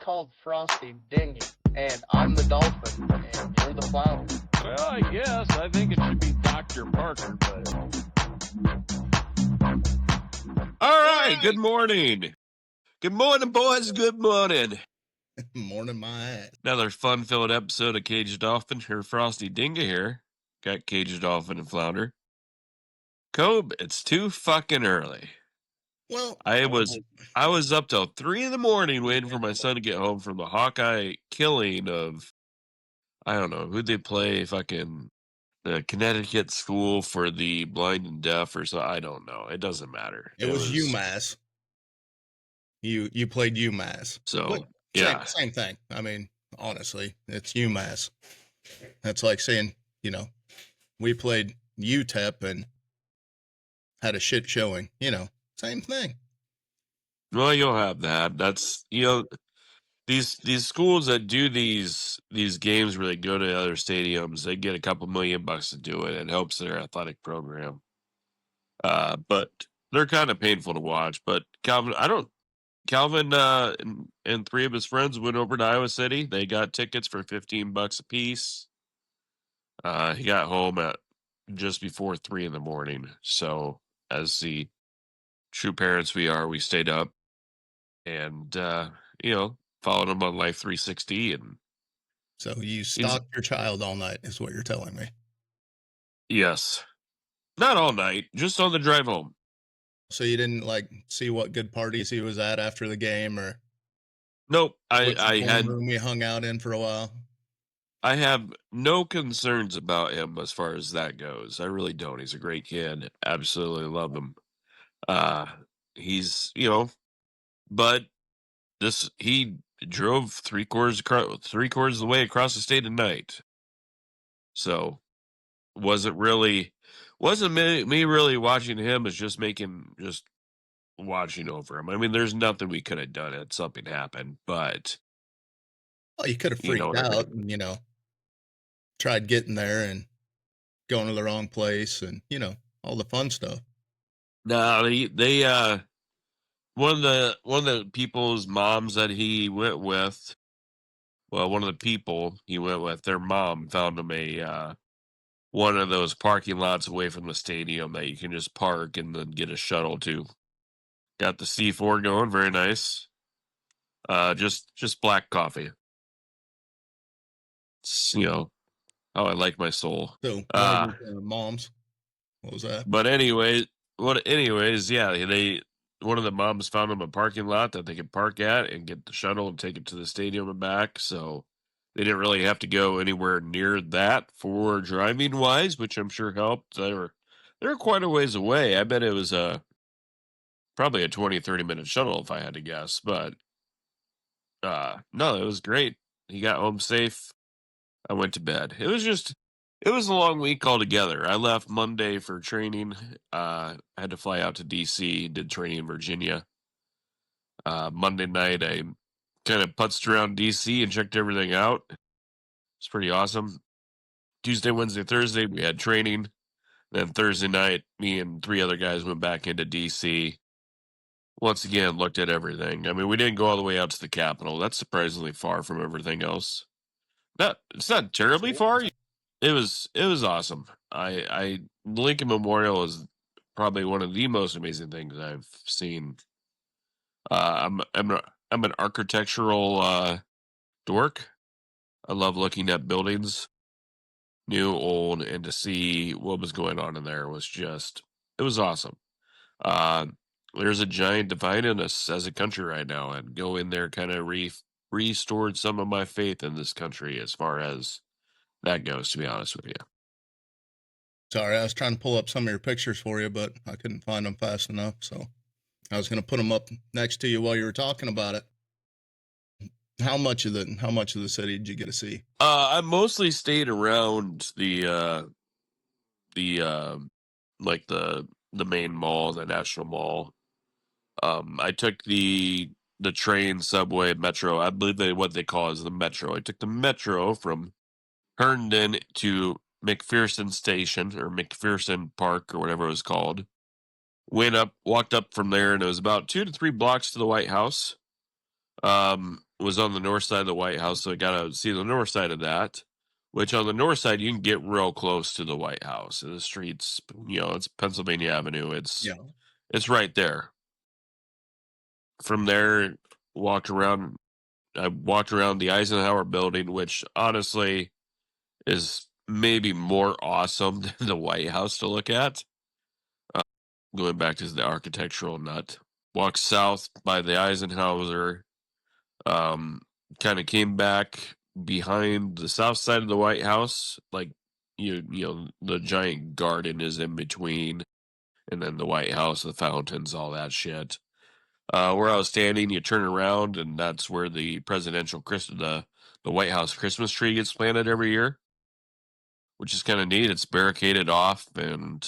called Frosty Dinghy, and I'm the dolphin, and you're the flounder. Well, I guess. I think it should be Dr. Parker, but... All right, good morning. Good morning, boys. Good morning. Morning, my ass. Another fun-filled episode of CagedDolphin. Here, Frosty Dinga here. Got CagedDolphin and Flounder. Cobe, it's too fucking early. Well, I was up till 3 a.m. waiting for my son to get home from the Hawkeye killing of, I don't know, who'd they play? Fucking the Connecticut School for the Blind and Deaf or so. I don't know. It doesn't matter. It was UMass. You played UMass. So, yeah. Same thing. I mean, honestly, it's UMass. That's like saying, we played UTEP and had a shit showing. Same thing. Well, you'll have that. That's, these schools that do these games where they go to other stadiums, they get a couple $1,000,000 to do it. It helps their athletic program. But they're kind of painful to watch. But Calvin and 3 of his friends went over to Iowa City. They got tickets for $15 a piece. He got home at just before 3 a.m. So as the true parents we are, we stayed up and, followed him on Life 360. And so you stalked your child all night is what you're telling me. Yes. Not all night, just on the drive home. So you didn't see what good parties he was at after the game, or nope. I had room we hung out in for a while. I have no concerns about him as far as that goes. I really don't. He's a great kid. Absolutely love him. He's but he drove 3/4 of the way across the state at night. So wasn't me really watching him, as just watching over him. I mean, there's nothing we could have done had something happened, but you could have freaked out and tried getting there and going to the wrong place and all the fun stuff. No, they one of the people's moms that he went with, one of the people he went with, their mom found him one of those parking lots away from the stadium that you can just park and then get a shuttle to. Got the C4 going, very nice. Just black coffee. It's, how I like my soul. So, moms, what was that? But anyways, yeah, one of the moms found them a parking lot that they could park at and get the shuttle and take it to the stadium and back. So they didn't really have to go anywhere near that for driving wise, which I'm sure helped. They were quite a ways away. I bet it was probably a 20-30 minute shuttle if I had to guess. But no, it was great. He got home safe. I went to bed. It was a long week altogether. I left Monday for training. I had to fly out to D.C., did training in Virginia. Monday night, I kind of putzed around D.C. and checked everything out. It's pretty awesome. Tuesday, Wednesday, Thursday, we had training. Then Thursday night, me and 3 other guys went back into D.C. Once again, looked at everything. I mean, we didn't go all the way out to the Capitol. That's surprisingly far from everything else. It's not terribly far. It was awesome. Lincoln Memorial is probably one of the most amazing things I've seen. I'm an architectural dork. I love looking at buildings, new, old, and to see what was going on in there was it was awesome. There's a giant divide in us as a country right now, and go in there kind of restored some of my faith in this country as far as that goes, to be honest with you. Sorry, I was trying to pull up some of your pictures for you, but I couldn't find them fast enough, so I was going to put them up next to you while you were talking about it. How much of the city did you get to see? I mostly stayed around the main mall, the National Mall. I took the train, subway, metro. I believe what they call is the metro. I took the metro from Herndon to McPherson Station, or McPherson Park, or whatever it was called. Walked up from there, and it was about 2 to 3 blocks to the White House. was on the north side of the White House, so I got to see the north side of that. Which on the north side you can get real close to the White House. And the streets, it's Pennsylvania Avenue. It's right there. From there, walked around. I walked around the Eisenhower building, which honestly is maybe more awesome than the White House to look at. Going back to the architectural nut. Walked south by the Eisenhower. Kind of came back behind the south side of the White House. Like, the giant garden is in between. And then the White House, the fountains, all that shit. Where I was standing, you turn around, and that's where the the White House Christmas tree gets planted every year, which is kind of neat. It's barricaded off, and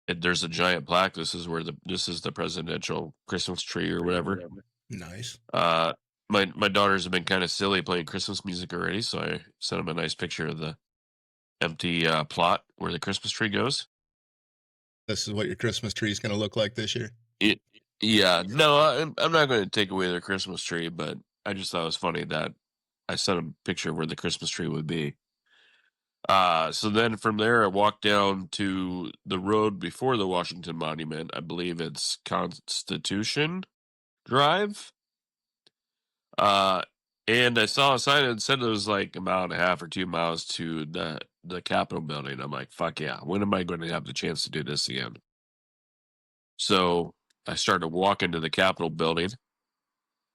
there's a giant plaque. This is the presidential Christmas tree or whatever. Nice. My daughters have been kind of silly playing Christmas music already, so I sent them a nice picture of the empty plot where the Christmas tree goes. This is what your Christmas tree is going to look like this year. Yeah, no, I'm not going to take away their Christmas tree, but I just thought it was funny that I sent a picture of where the Christmas tree would be. So then from there, I walked down to the road before the Washington Monument. I believe it's Constitution Drive. And I saw a sign that said it was like a mile and a half or 2 miles to the Capitol building. I'm like, fuck yeah, when am I going to have the chance to do this again? So I started walking to the Capitol building.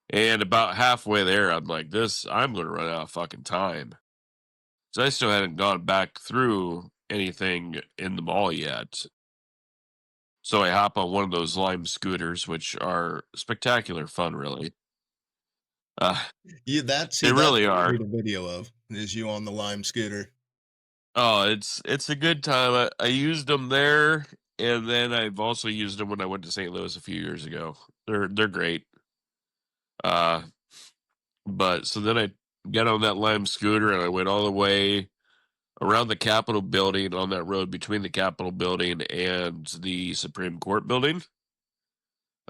And about halfway there, I'm like, I'm going to run out of fucking time. So I still hadn't gone back through anything in the mall yet. So I hop on one of those Lime scooters, which are spectacular fun, really. They really are. The video of is you on the Lime scooter. Oh, it's a good time. I used them there, and then I've also used them when I went to St. Louis a few years ago. They're great. But so then I got on that Lime scooter and I went all the way around the Capitol building on that road between the Capitol building and the Supreme Court building.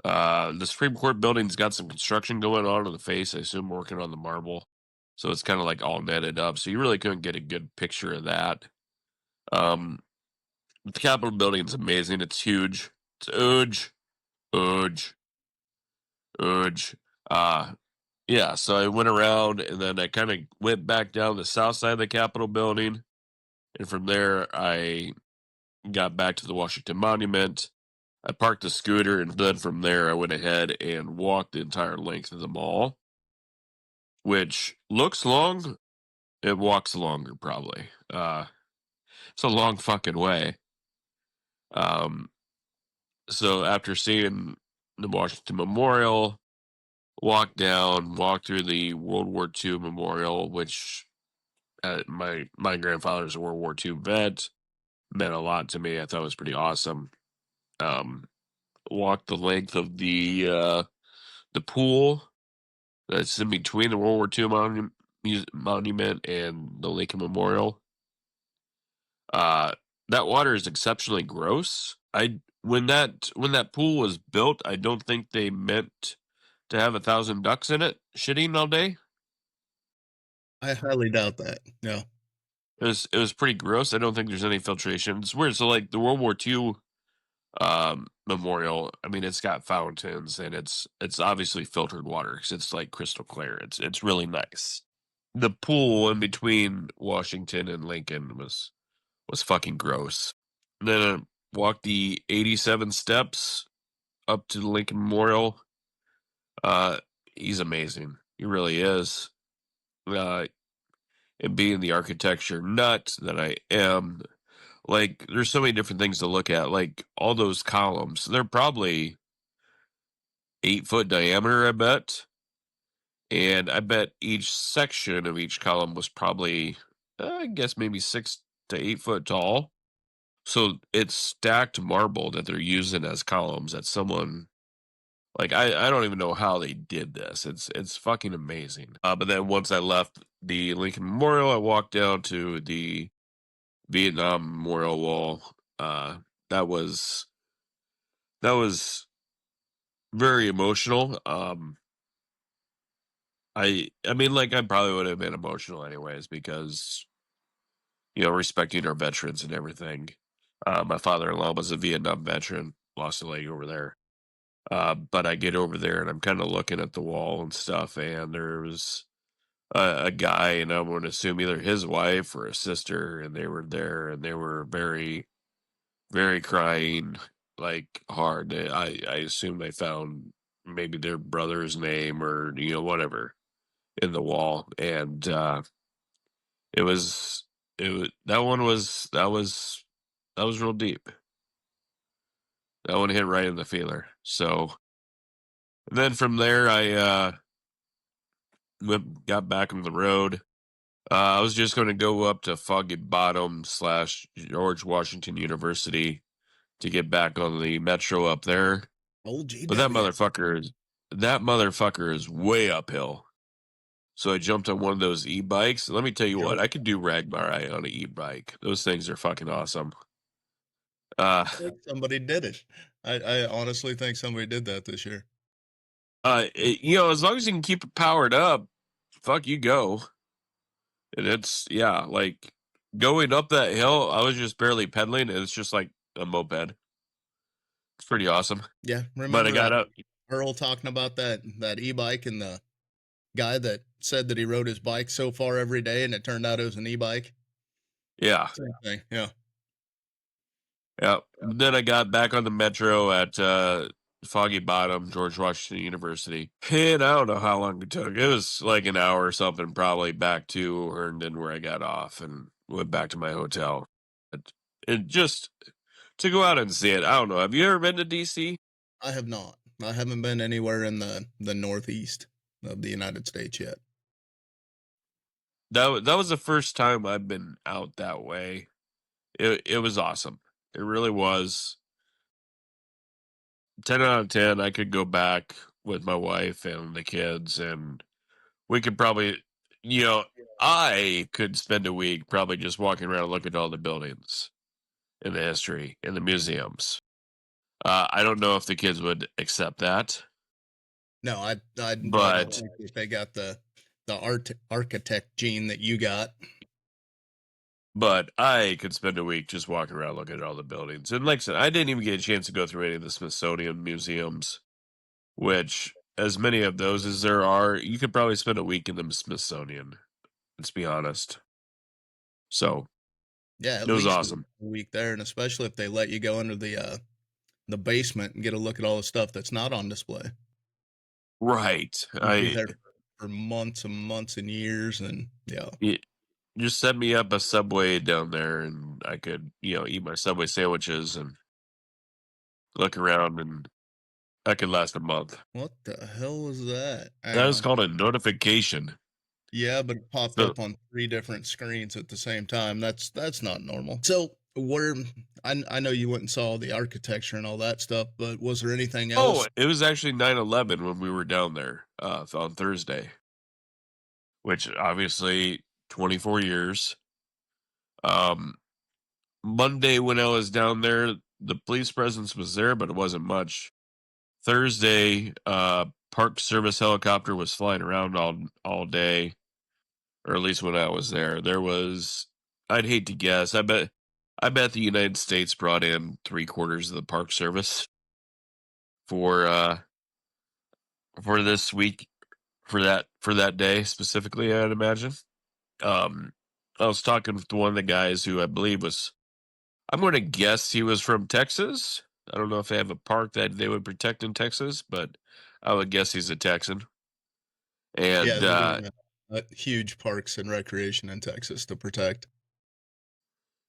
The Supreme Court building's got some construction going on the face. I assume working on the marble. So it's kind of like all netted up. So you really couldn't get a good picture of that. The Capitol building's amazing. It's huge. It's huge. Yeah, so I went around and then I kind of went back down the south side of the Capitol building. And from there, I got back to the Washington Monument. I parked the scooter, and then from there, I went ahead and walked the entire length of the mall, which looks long. It walks longer, probably. It's a long fucking way. So after seeing the Washington Memorial, walked through the World War II Memorial, which my grandfather's a World War II vet. Meant a lot to me. I thought it was pretty awesome. Walked the length of the pool that's in between the World War II monument and the Lincoln Memorial. That water is exceptionally gross. When that pool was built, I don't think they meant to have 1,000 ducks in it shitting all day. I highly doubt that. No. It was pretty gross. I don't think there's any filtration. It's weird. So like the World War II memorial, I mean, it's got fountains and it's obviously filtered water because it's like crystal clear. It's really nice. The pool in between Washington and Lincoln was fucking gross. And then I walked the 87 steps up to the Lincoln Memorial. He's amazing. He really is. And being the architecture nut that I am, like, there's so many different things to look at. Like, all those columns, they're probably 8-foot diameter, I bet. And I bet each section of each column was probably, I guess, maybe 6 to 8 foot tall. So it's stacked marble that they're using as columns that someone, like, I don't even know how they did this. It's fucking amazing. But then once I left the Lincoln Memorial, I walked down to the Vietnam Memorial Wall. That was very emotional. I mean, like, I probably would have been emotional anyways because, respecting our veterans and everything. My father-in-law was a Vietnam veteran, lost a leg over there. But I get over there and I'm kind of looking at the wall and stuff, and there was a guy, and I'm going to assume either his wife or a sister, and they were there, and they were very, very crying, like hard. I assume they found maybe their brother's name or whatever in the wall, and it was that was real deep. That one hit right in the feeler. So and then from there, I got back on the road. I was just going to go up to Foggy Bottom / George Washington University to get back on the metro up there. Old But GW. that motherfucker is way uphill. So I jumped on one of those e-bikes. Let me tell you what, I could do Ragbari on an e-bike. Those things are fucking awesome. I think somebody did it. I honestly think somebody did that this year. As long as you can keep it powered up, fuck, you go. And it's, like going up that hill, I was just barely pedaling, and it's just like a moped. It's pretty awesome. Yeah, But I remember got up. Earl talking about that e-bike and the guy that said that he rode his bike so far every day, and it turned out it was an e-bike? Yeah. Same thing, yeah. Yeah. Then I got back on the metro at Foggy Bottom, George Washington University. And I don't know how long it took. It was like an hour or something, probably back to Herndon where I got off and went back to my hotel. It just to go out and see it. I don't know. Have you ever been to DC? I have not. I haven't been anywhere in the northeast of the United States yet. That was the first time I've been out that way. It was awesome. It really was. 10 out of 10. I could go back with my wife and the kids, and we could probably, I could spend a week probably just walking around and looking at all the buildings and the history and the museums. I don't know if the kids would accept that. No, I don't But think that they got the architect gene that you got. But I could spend a week just walking around looking at all the buildings. And like I said, I didn't even get a chance to go through any of the Smithsonian museums, which, as many of those as there are, you could probably spend a week in the Smithsonian. Let's be honest. So, Yeah, at it was least awesome. a week there, and especially if they let you go into the basement and get a look at all the stuff that's not on display. Right. You'd be there for months and months and years, and just set me up a Subway down there, and I could, eat my Subway sandwiches and look around, and that could last a month. What the hell was that? That is called a notification. Yeah, but it popped up on 3 different screens at the same time. That's not normal. So I know you went and saw the architecture and all that stuff, but was there anything else? Oh, it was actually 9/11 when we were down there on Thursday, which obviously 24 years. Monday when I was down there, the police presence was there, but it wasn't much. Thursday, Park Service helicopter was flying around all day, or at least when I was there. There was, I'd hate to guess, I bet the United States brought in 3/4 of the Park Service for this week, for that day specifically, I'd imagine. I was talking with one of the guys who I believe was, I'm going to guess he was from Texas. I don't know if they have a park that they would protect in Texas, but I would guess he's a Texan. And yeah, huge parks and recreation in Texas to protect.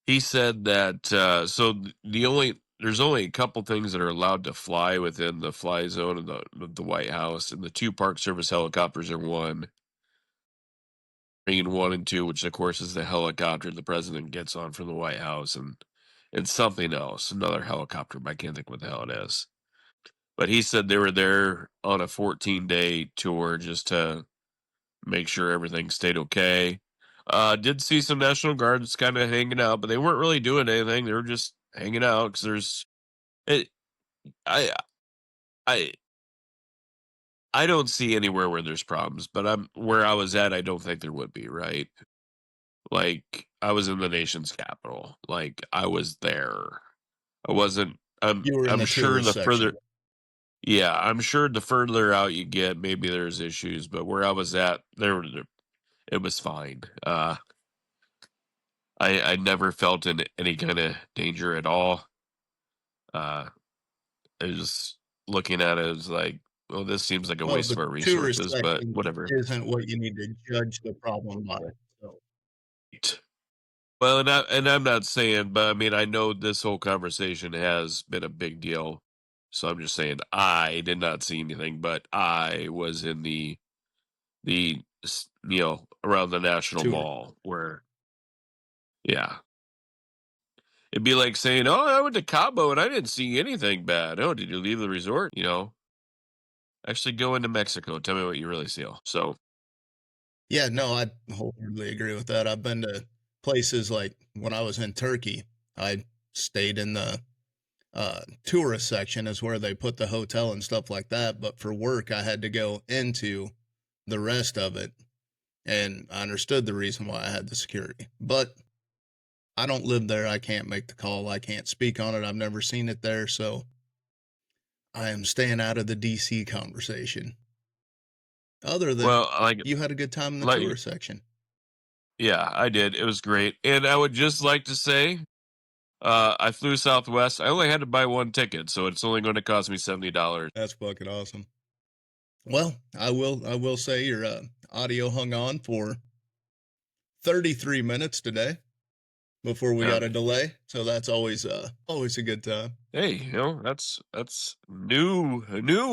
he said that so there's only a couple things that are allowed to fly within the fly zone of the White House, and the 2 Park Service helicopters are one. Marine 1 and 2, which of course is the helicopter the president gets on from the White House, and something else, another helicopter. I can't think what the hell it is. But he said they were there on a 14-day tour just to make sure everything stayed okay. Did see some National Guards kind of hanging out, but they weren't really doing anything. They were just hanging out because I I don't see anywhere where there's problems, but where I was at, I don't think there would be, right? Like, I was in the nation's capital. Like, I was there. I wasn't. You were in I'm the sure tourist the section. further, yeah, I'm sure the further out you get, maybe there's issues. But where I was at, it was fine. I never felt in any kind of danger at all. I was just looking at it as like, well, this seems like a Well, waste the of our tourist resources, but section whatever. isn't what you need to judge the problem by. So, Well, and I'm not saying, but I mean, I know this whole conversation has been a big deal. So I'm just saying, I did not see anything, but I was in around the National tour. Mall where, yeah, it'd be like saying, "Oh, I went to Cabo and I didn't see anything bad." Oh, did you leave the resort? Actually go into Mexico. Tell me what you really see. So, Yeah, no, I wholeheartedly agree with that. I've been to places like when I was in Turkey, I stayed in the tourist section is where they put the hotel and stuff like that. But for work, I had to go into the rest of it. And I understood the reason why I had the security. But I don't live there. I can't make the call. I can't speak on it. I've never seen it there. So I am staying out of the DC conversation. Other than well, you had a good time in the like, tourist section. yeah, I did. It was great, and I would just like to say, I flew Southwest. I only had to buy one ticket, so it's only going to cost me $70. That's fucking awesome. Well, I will say your audio hung on for 33 minutes today before we Yeah. got a delay. So that's always a good time. Hey, that's new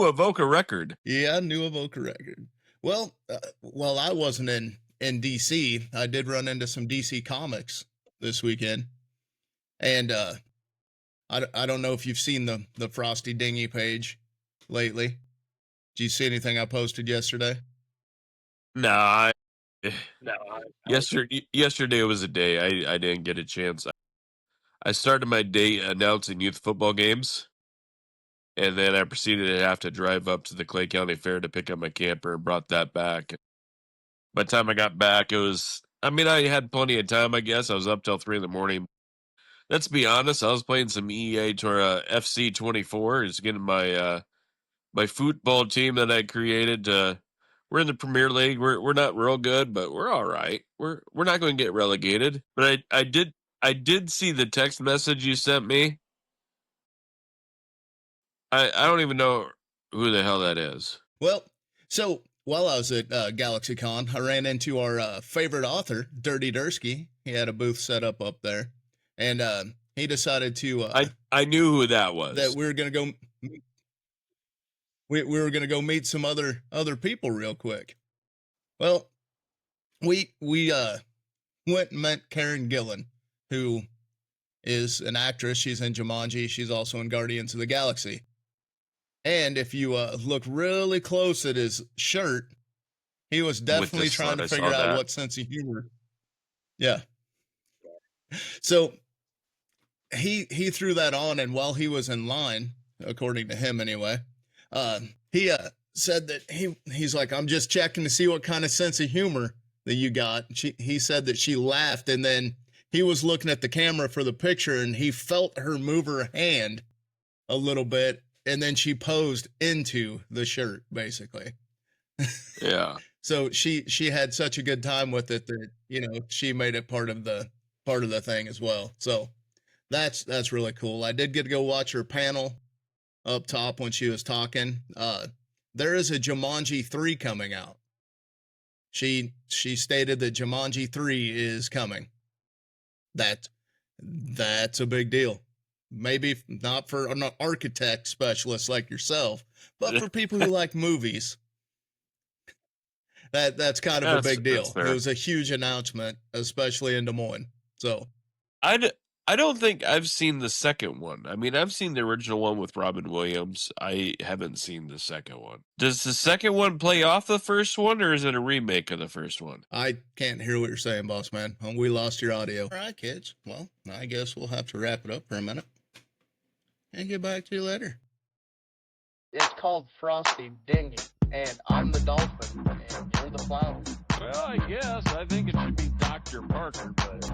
Avoca record. Yeah, new Evoca record. Well, while I wasn't in DC, I did run into some DC comics this weekend, and I don't know if you've seen the Frosty Dinghy page lately. Did you see anything I posted yesterday? Nah, No, yesterday was a day I didn't get a chance. I started my day announcing youth football games, and then I proceeded to have to drive up to the Clay County Fair to pick up my camper and brought that back. By the time I got back, I mean, I had plenty of time, I guess. I was up till 3 in the morning. Let's be honest, I was playing some EA to FC 24, is getting my football team that I created. We're in the Premier League. We're not real good, but we're all right. We're not going to get relegated. But I did see the text message you sent me. I don't even know who the hell that is. Well, so while I was at GalaxyCon, I ran into our favorite author, Dirty Dursky. He had a booth set up there, and he decided to I knew who that was. that we were gonna go. We were gonna go meet some other people real quick. Well, we went and met Karen Gillan, who is an actress. She's in Jumanji. She's also in Guardians of the Galaxy. And if you look really close at his shirt, he was definitely trying to figure out what sense of humor. Yeah. So he threw that on, and while he was in line, according to him anyway, he said that he's like, I'm just checking to see what kind of sense of humor that you got. He said that she laughed, and then he was looking at the camera for the picture, and he felt her move her hand a little bit, and then she posed into the shirt, basically. Yeah. So she had such a good time with it that she made it part of the thing as well. So that's really cool. I did get to go watch her panel up top when she was talking. There is a Jumanji 3 coming out. She stated that Jumanji 3 is coming. That's a big deal. Maybe not for an architect specialist like yourself, but for people who like movies. That's kind of a big deal. It was a huge announcement, especially in Des Moines. So I don't think I've seen the second one. I mean, I've seen the original one with Robin Williams. I haven't seen the second one. Does the second one play off the first one, or is it a remake of the first one? I can't hear what you're saying, boss man. We lost your audio. All right, kids. Well, I guess we'll have to wrap it up for a minute and get back to you later. It's called Frosty Dinghy, and I'm the dolphin, and you're the flounder. Well, I guess. I think it should be Dr. Parker, but